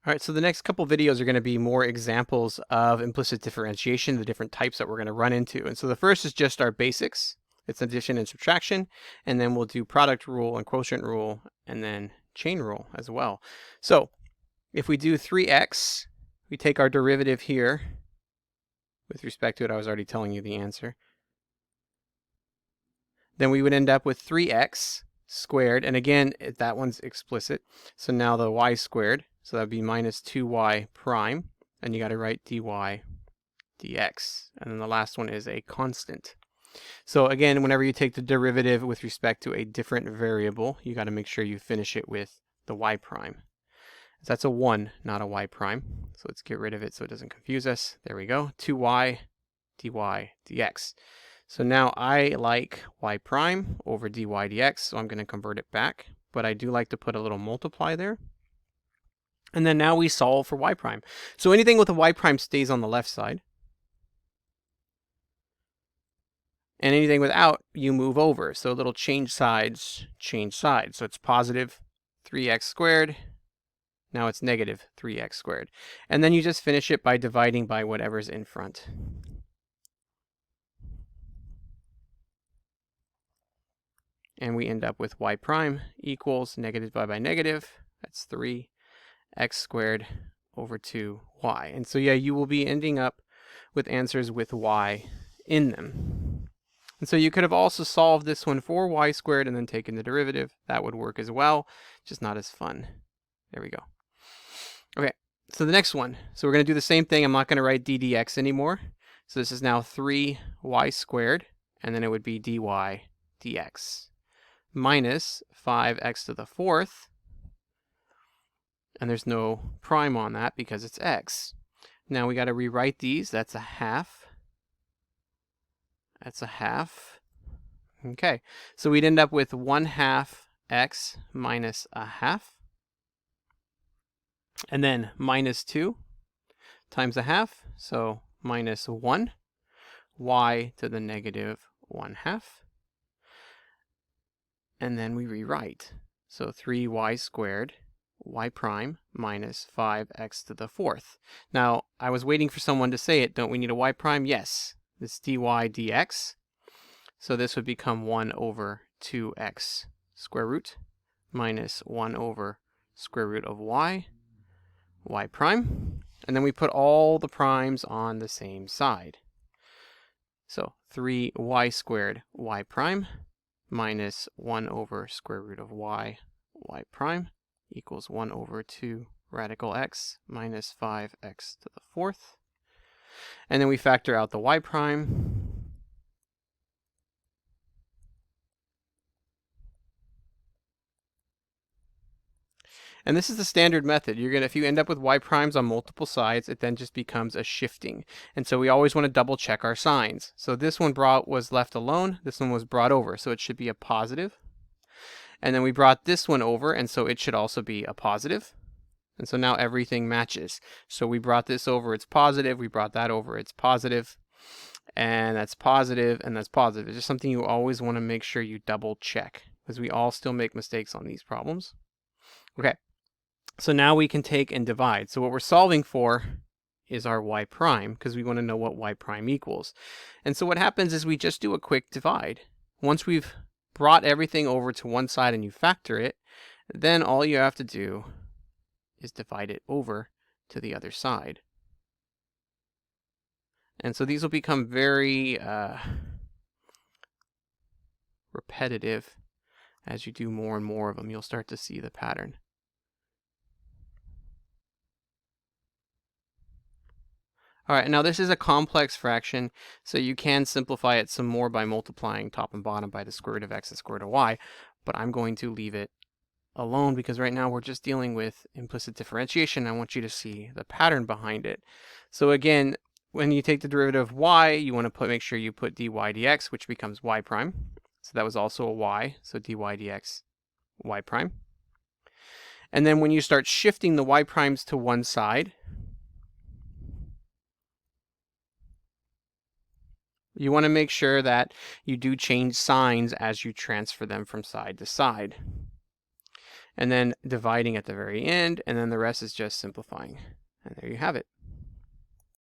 All right, so the next couple videos are going to be more examples of implicit differentiation, the different types that we're going to run into. And so the first is just our basics. It's addition and subtraction, and then we'll do product rule and quotient rule, and then chain rule as well. So if we do 3x, we take our derivative here. With respect to it, I was already telling you the answer. Then we would end up with 3x squared, and again, that one's explicit. So now the y squared, so that would be minus 2y prime, and you got to write dy dx. And then the last one is a constant. So again, whenever you take the derivative with respect to a different variable, you got to make sure you finish it with the y prime. So that's a 1, not a y prime. So let's get rid of it so it doesn't confuse us. There we go, 2y dy dx. So now I like y prime over dy dx, so I'm going to convert it back. But I do like to put a little multiply there. And then now we solve for y prime. So anything with a y prime stays on the left side. And anything without, you move over. So a little change sides, change sides. So it's positive 3x squared. Now it's negative 3x squared. And then you just finish it by dividing by whatever's in front. And we end up with y prime equals negative divided by negative. That's 3x squared over 2y. And so yeah, you will be ending up with answers with y in them. And so you could have also solved this one for y squared and then taken the derivative. That would work as well, just not as fun. There we go. Okay, so the next one. So we're going to do the same thing. I'm not going to write d dx anymore. So this is now 3y squared, and then it would be dy dx minus 5x to the fourth. And there's no prime on that because it's x. Now we got to rewrite these. That's a half. That's a half. Okay, so we'd end up with 1/2 x minus a half. And then minus 2 times a half, so minus 1, y to the negative 1/2. And then we rewrite. So 3y squared, y prime, minus 5x to the fourth. Now, I was waiting for someone to say it. Don't we need a y prime? Yes. This dy dx. So this would become 1 over 2x square root minus 1 over square root of y prime. And then we put all the primes on the same side. So 3y squared y prime minus 1 over square root of y prime equals 1 over 2 radical x minus 5x to the fourth. And then we factor out the y prime. And this is the standard method. If you end up with y primes on multiple sides, it then just becomes a shifting. And so we always want to double check our signs. So this one was left alone. This one was brought over. So it should be a positive. And then we brought this one over, and so it should also be a positive. And so now everything matches. So we brought this over, it's positive. We brought that over, it's positive. And that's positive, and that's positive. It's just something you always want to make sure you double check, because we all still make mistakes on these problems. Okay. So now we can take and divide. So what we're solving for is our y prime, because we want to know what y prime equals. And so what happens is we just do a quick divide. Once we've brought everything over to one side and you factor it, then all you have to do is divide it over to the other side. And so these will become very repetitive. As you do more and more of them, you'll start to see the pattern. All right, now this is a complex fraction, so you can simplify it some more by multiplying top and bottom by the square root of x and square root of y, but I'm going to leave it alone because right now we're just dealing with implicit differentiation. I want you to see the pattern behind it. So again, when you take the derivative of y, you want to make sure you put dy dx, which becomes y prime. So that was also a y, so dy dx y prime. And then when you start shifting the y primes to one side, you want to make sure that you do change signs as you transfer them from side to side. and then dividing at the very end, and then the rest is just simplifying. And there you have it.